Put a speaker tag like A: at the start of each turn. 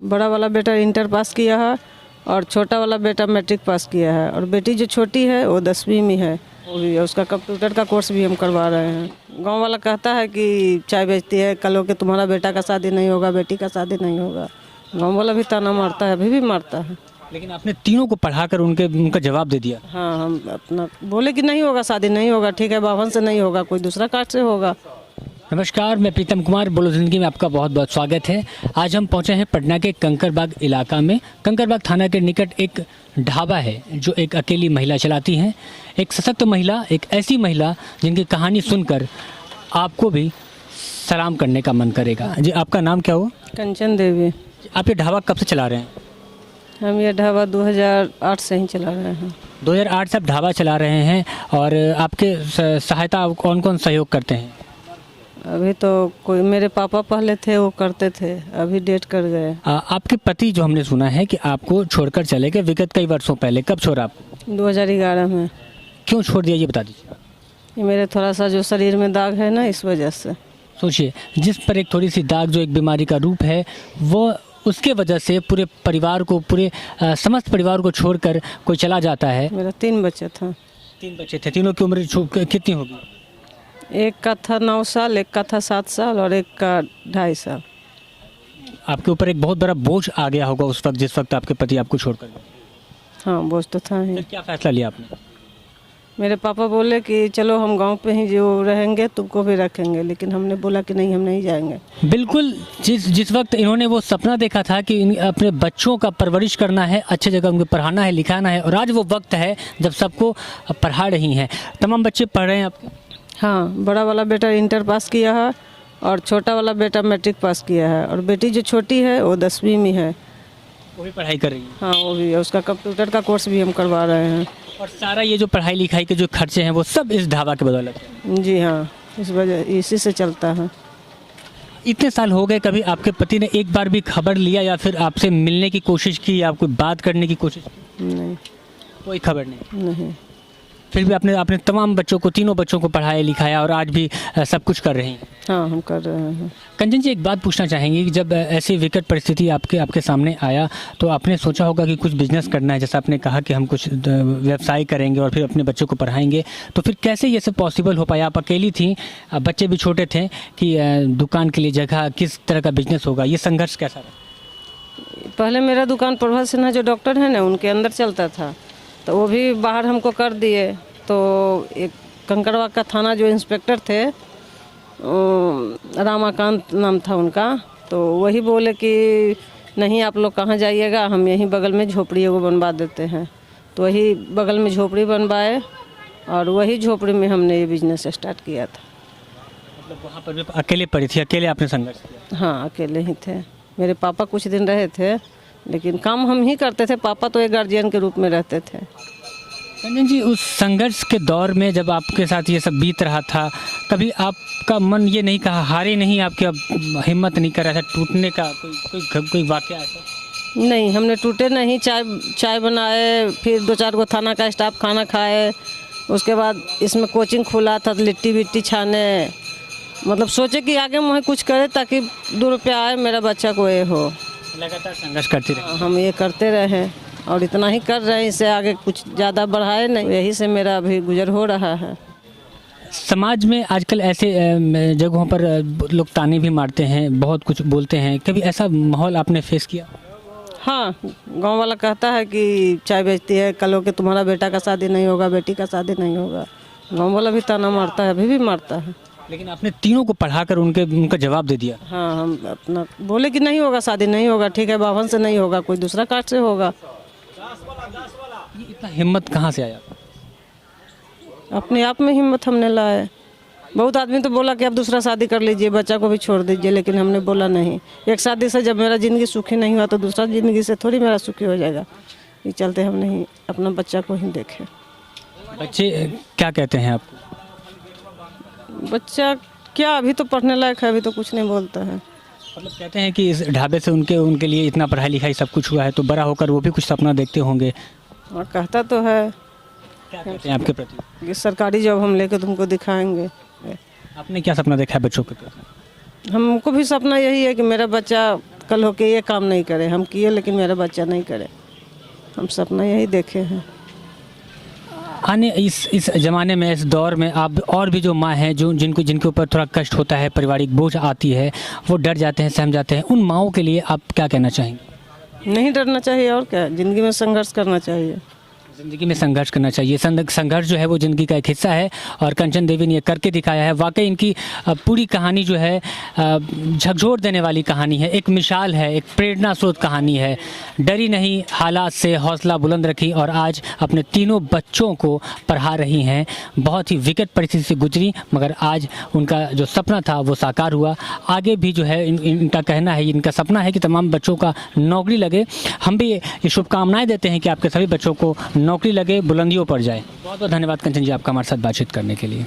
A: बड़ा वाला बेटा इंटर पास किया है और छोटा वाला बेटा मैट्रिक पास किया है और बेटी जो छोटी है वो 10वीं में है। वो भी उसका कंप्यूटर का कोर्स भी हम करवा रहे हैं। गांव वाला कहता है कि चाय बेचती है, कल हो के तुम्हारा बेटा का शादी नहीं होगा, बेटी का शादी नहीं होगा। गांव वाला भी ताना मारता है, अभी भी मारता है।
B: लेकिन आपने तीनों को पढ़ाकर उनका जवाब दे दिया।
A: हाँ, हम अपना बोले कि नहीं होगा, शादी नहीं होगा, ठीक है, बाभन से नहीं होगा, कोई दूसरा कास्ट से होगा।
B: नमस्कार, मैं प्रीतम कुमार, बोलो ज़िंदगी में आपका बहुत बहुत स्वागत है। आज हम पहुंचे हैं पटना के कंकरबाग इलाका में। कंकरबाग थाना के निकट एक ढाबा है जो एक अकेली महिला चलाती हैं। एक सशक्त महिला, एक ऐसी महिला जिनकी कहानी सुनकर आपको भी सलाम करने का मन करेगा। जी, आपका नाम क्या हुआ?
A: कंचन देवी।
B: आप ये ढाबा कब से चला रहे हैं?
A: हम ये ढाबा 2008 से ही चला रहे हैं।
B: 2008 से आप ढाबा चला रहे हैं और आपके सहायता कौन कौन सहयोग करते हैं?
A: अभी तो कोई मेरे पापा पहले थे, वो करते थे, अभी डेट कर गए।
B: आपके पति जो हमने सुना है कि आपको छोड़कर चले गए विगत कई वर्षों पहले, कब छोड़ा आप?
A: 2011 में।
B: क्यों छोड़ दिया ये बता दीजिए।
A: ये मेरे थोड़ा सा जो शरीर में दाग है ना, इस वजह से।
B: सोचिए, जिस पर एक थोड़ी सी दाग जो एक बीमारी का रूप है, वो उसके वजह से पूरे परिवार को, समस्त परिवार को छोड़कर कोई चला जाता है।
A: मेरा 3 बच्चे था।
B: 3 बच्चे थे। तीनों की उम्र कितनी होगी?
A: एक का था 9 साल, एक का था 7 साल और एक का 2.5 साल।
B: आपके ऊपर एक बहुत बड़ा बोझ आ गया होगा उस वक्त, जिस वक्त आपके पति आपको छोड़कर गए।
A: हाँ, बोझ तो था ही।
B: फिर क्या फैसला लिया आपने?
A: मेरे पापा बोले कि चलो हम गांव पे ही जो रहेंगे तुमको भी रखेंगे, लेकिन हमने बोला कि नहीं, हम नहीं जाएंगे।
B: बिल्कुल, जिस वक्त इन्होंने वो सपना देखा था कि अपने बच्चों का परवरिश करना है, अच्छे जगह उनको पढ़ाना है, लिखाना है, और आज वो वक्त है जब सबको पढ़ा रही हैं। तमाम बच्चे पढ़ रहे हैं आपके?
A: हाँ, बड़ा वाला बेटा इंटर पास किया है और छोटा वाला बेटा मैट्रिक पास किया है और बेटी जो छोटी है वो 10वीं में है।
B: वो भी पढ़ाई कर रही है?
A: हाँ, वो भी, उसका कंप्यूटर का कोर्स भी हम करवा रहे हैं।
B: और सारा ये जो पढ़ाई लिखाई के जो खर्चे हैं वो सब इस ढाबा के बदौलत है?
A: जी हाँ, इस वजह इसी से चलता है।
B: इतने साल हो गए, कभी आपके पति ने एक बार भी खबर लिया या फिर आपसे मिलने की कोशिश की या कोई बात करने की कोशिश की?
A: नहीं।
B: कोई खबर नहीं?
A: नहीं।
B: फिर भी आपने तमाम बच्चों को, तीनों बच्चों को पढ़ाया लिखाया और आज भी सब कुछ कर रही हैं?
A: हाँ, हम कर रहे हैं।
B: कंचन जी, एक बात पूछना चाहेंगे कि जब ऐसी विकट परिस्थिति आपके सामने आया तो आपने सोचा होगा कि कुछ बिजनेस करना है, जैसा आपने कहा कि हम कुछ व्यवसाय करेंगे और फिर अपने बच्चों को पढ़ाएंगे, तो फिर कैसे ये सब पॉसिबल हो पाया? आप अकेली थी, बच्चे भी छोटे थे, कि दुकान के लिए जगह, किस तरह का बिजनेस होगा, ये संघर्ष कैसा रहा?
A: पहले मेरा दुकान प्रभात सिन्हा जो डॉक्टर है ना, उनके अंदर चलता था, तो वो भी बाहर हमको कर दिए। तो एक कंकरबाग का थाना जो इंस्पेक्टर थे, रामाकांत नाम था उनका, तो वही बोले कि नहीं, आप लोग कहाँ जाइएगा, हम यहीं बगल में झोपड़ी एगो बनवा देते हैं। तो वही बगल में झोपड़ी बनवाए और वही झोपड़ी में हमने ये बिजनेस स्टार्ट किया था।
B: मतलब वहाँ पर भी अकेले पड़ी थी, अकेले आपने संघर्ष किया?
A: हाँ, अकेले ही थे। मेरे पापा कुछ दिन रहे थे, लेकिन काम हम ही करते थे, पापा तो एक गार्जियन के रूप में रहते थे।
B: कंचन जी, उस संघर्ष के दौर में जब आपके साथ ये सब बीत रहा था, कभी आपका मन ये नहीं कहा, हारे नहीं, आपकी अब हिम्मत नहीं कर रहा था टूटने का? कोई वाकया ऐसा?
A: नहीं, हमने टूटे नहीं। चाय बनाए, फिर 2-4 गो थाना का स्टाफ खाना खाए, उसके बाद इसमें कोचिंग खुला था, लिट्टी बिट्टी छाने, मतलब सोचे कि आगे मुझे कुछ करे ताकि 2 रुपया आए, मेरा बच्चा को ये हो।
B: लगातार संघर्ष करते रहे?
A: हम ये करते रहे और इतना ही कर रहे हैं, इससे आगे कुछ ज़्यादा बढ़ाए नहीं, यही से मेरा अभी गुजर हो रहा है।
B: समाज में आजकल ऐसे जगहों पर लोग ताने भी मारते हैं, बहुत कुछ बोलते हैं, कभी ऐसा माहौल आपने फेस किया?
A: हाँ, गांव वाला कहता है कि चाय बेचती है, कल हो के तुम्हारा बेटा का शादी नहीं होगा, बेटी का शादी नहीं होगा। गांव वाला भी ताना मारता है, अभी भी मारता है।
B: लेकिन आपने तीनों को पढ़ाकर उनका जवाब दे दिया।
A: हाँ, हम अपना बोले कि नहीं होगा, शादी नहीं होगा, ठीक है, बाभन से नहीं होगा, कोई दूसरा कास्ट से होगा।
B: ये इतना हिम्मत कहाँ से आया?
A: अपने आप में हिम्मत हमने लाए। बहुत आदमी तो बोला कि आप दूसरा शादी कर लीजिए, बच्चा को भी छोड़ दीजिए, लेकिन हमने बोला नहीं। एक शादी से जब मेरा ज़िंदगी सुखी नहीं हुआ तो दूसरा ज़िंदगी से थोड़ी मेरा सुखी हो जाएगा। ये चलते हम नहीं, अपना बच्चा को ही देखें।
B: बच्चे क्या कहते हैं आपको?
A: बच्चा क्या, अभी तो पढ़ने लायक है, अभी तो कुछ नहीं बोलता है।
B: मतलब कहते हैं कि इस ढाबे से उनके लिए इतना पढ़ाई लिखाई सब कुछ हुआ है, तो बड़ा होकर वो भी कुछ सपना देखते होंगे।
A: और कहता तो है।
B: क्या कहते हैं आपके प्रति?
A: कि सरकारी जॉब हम लेके तुमको दिखाएंगे।
B: आपने क्या सपना देखा है बच्चों के प्रति?
A: हमको भी सपना यही है कि मेरा बच्चा कल होके ये काम नहीं करे, हम किए लेकिन मेरा बच्चा नहीं करे। हम सपना यही देखे हैं।
B: आने इस ज़माने में, इस दौर में आप और भी जो माँ हैं जो जिनके ऊपर थोड़ा कष्ट होता है, पारिवारिक बोझ आती है, वो डर जाते हैं, सहम जाते हैं, उन माँओं के लिए आप क्या कहना चाहेंगे?
A: नहीं डरना चाहिए और क्या, ज़िंदगी में संघर्ष करना चाहिए।
B: ज़िंदगी में संघर्ष करना चाहिए। संघर्ष जो है वो ज़िंदगी का एक हिस्सा है और कंचन देवी ने ये करके दिखाया है। वाकई इनकी पूरी कहानी जो है झकझोर देने वाली कहानी है, एक मिसाल है, एक प्रेरणा स्रोत कहानी है। डरी नहीं, हालात से हौसला बुलंद रखी और आज अपने तीनों बच्चों को पढ़ा रही हैं। बहुत ही विकट परिस्थिति से गुजरी मगर आज उनका जो सपना था वो साकार हुआ। आगे भी जो है इनका कहना है, इनका सपना है कि तमाम बच्चों का नौकरी लगे। हम भी ये शुभकामनाएँ देते हैं कि आपके सभी बच्चों को नौकरी लगे, बुलंदियों पर जाए। बहुत बहुत धन्यवाद कंचन जी आपका हमारे साथ बातचीत करने के लिए।